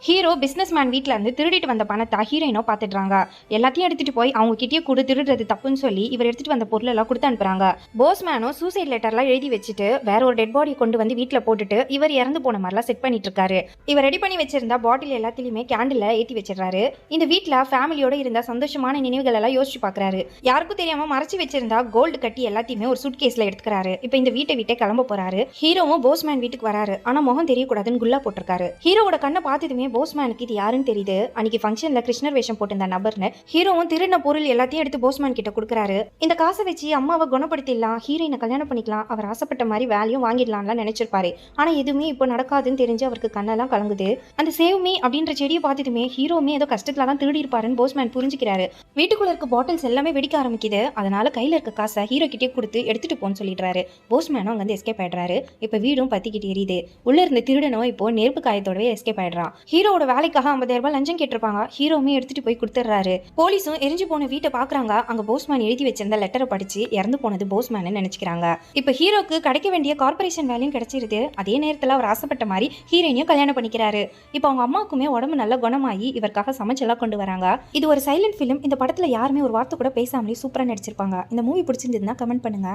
Hero business man வீட்டில் இருந்து திருடிட்டு வந்த பணத்தை ஹீரோயினோ பார்த்துடுறாங்க. எல்லாத்தையும் எடுத்துட்டு போய் அவங்க கிட்டே கூட திருடுறது தப்புன்னு சொல்லி இவர் எடுத்துட்டு வந்த பொருள் எல்லாம் கொடுத்து அனுப்புறாங்க. போஸ்மேனும் சூசைட் லெட்டர்லாம் எழுதி வச்சுட்டு வேற ஒரு டெட் பாடி கொண்டு வந்து வீட்டில் போட்டுட்டு இவர் இறந்து போன மாதிரிலாம் செட் பண்ணிட்டு இருக்காரு. இவர் ரெடி பண்ணி வச்சிருந்த பாட்டில் எல்லாத்திலுமே கேண்டில் ஏற்றி வச்சிடறாரு. இந்த வீட்டில் ஃபேமிலியோட இருந்த சந்தோஷமான நினைவுகள் எல்லாம் யோசிச்சு பார்க்கறாரு. யாருக்கும் தெரியாம மறைச்சு வச்சிருந்தா கோல்டு கட்டி எல்லாத்தையுமே ஒரு சூட் கேஸ்ல எடுத்துக்கிறாரு. இப்போ இந்த வீட்டை விட்டே கிளம்ப போறாரு. ஹீரோவும் போஸ்மேன் வீட்டுக்கு வராரு. ஆனா முகம் தெரியக்கூடாதுன்னு குல்லா போட்டிருக்காரு. ஹீரோவோட கண்ணை பார்த்ததுமே போஸ்மேனுக்கு இது யாருன்னு தெரியுது. அன்னைக்கு ஃபங்க்ஷன்ல கிருஷ்ணர் வேஷம் போட்டிருந்த நபர்னு. ஹீரோவும் திருடின பொருள் எல்லாத்தையும் எடுத்து போஸ்மேன் கிட்ட கொடுக்குறாரு. இந்த காசை வச்சு அம்மாவை குணப்படுத்திடலாம், ஹீரோயினை கல்யாணம் பண்ணிக்கலாம், அவர் ஆசைப்பட்ட மாதிரி வேலையும் வாங்கிடலாம்லாம் நினைச்சிருப்பாரு. ஆனா எதுவுமே இப்போ நடக்காதுன்னு தெரிஞ்சு அவருக்கு கண்ணெல்லாம் கலங்குது. அந்த சேவ் மீ அப்படின்ற செடியை பார்த்ததுமே ஹீரோவுமே ஏதோ கஷ்டத்துல தான் திருடி இருப்பாருன்னு போஸ்மேன் புரிஞ்சுக்கிறாரு. வீட்டுக்குள்ள இருக்க பாட்டில்ஸ் எல்லாமே வெடிக்க ஆரம்பிக்குது. அதனால கையில இருக்க காசை ஹீரோ கிட்டே கொடுத்து எடுத்துட்டு போன்னு சொல்லிடுறாரு. போஸ்மேனும் அங்க வந்து எஸ்கேப் ஆயிடுறாரு. இப்ப வீடும் பத்திக்கிட்டு எரியுது. உள்ள இருந்த திருடனும் இப்போ நெருப்பு காயத்தோடவே எஸ்கேப் ஆயிடுறான். ஹீரோவோட வேலைக்காக 50,000 ரூபாய் லஞ்சம் கேட்டிருப்பாங்க. ஹீரோவுமே எடுத்துட்டு போய் கொடுத்துட்றாரு. போலீஸும் எரிஞ்சு போன வீட்டை பாக்குறாங்க. அங்க போஸ்மேன் எழுதி வச்சிருந்த லெட்டரை படிச்சு இறந்து போனது போஸ்மேன் நினைச்சுக்கிறாங்க. இப்ப ஹீரோக்கு கிடைக்க வேண்டிய கார்பரேஷன் வேலையும் கிடைச்சிருது. அதே நேரத்துல அவர் ஆசைப்பட்ட மாதிரி ஹீரோயினையும் கல்யாணம் பண்ணிக்கிறாரு. இப்ப அவங்க அம்மாவுக்குமே உடம்பு நல்ல குணமாகி இவருக்காக சமைச்செல்லாம் கொண்டு வராங்க. இது ஒரு சைலண்ட் பிலிம். இந்த படத்துல யாருமே ஒரு வார்த்தை கூட பேசாமலே சூப்பரா நடிச்சிருப்பாங்க. இந்த மூவி பிடிச்சிருந்ததுன்னா கமெண்ட் பண்ணுங்க.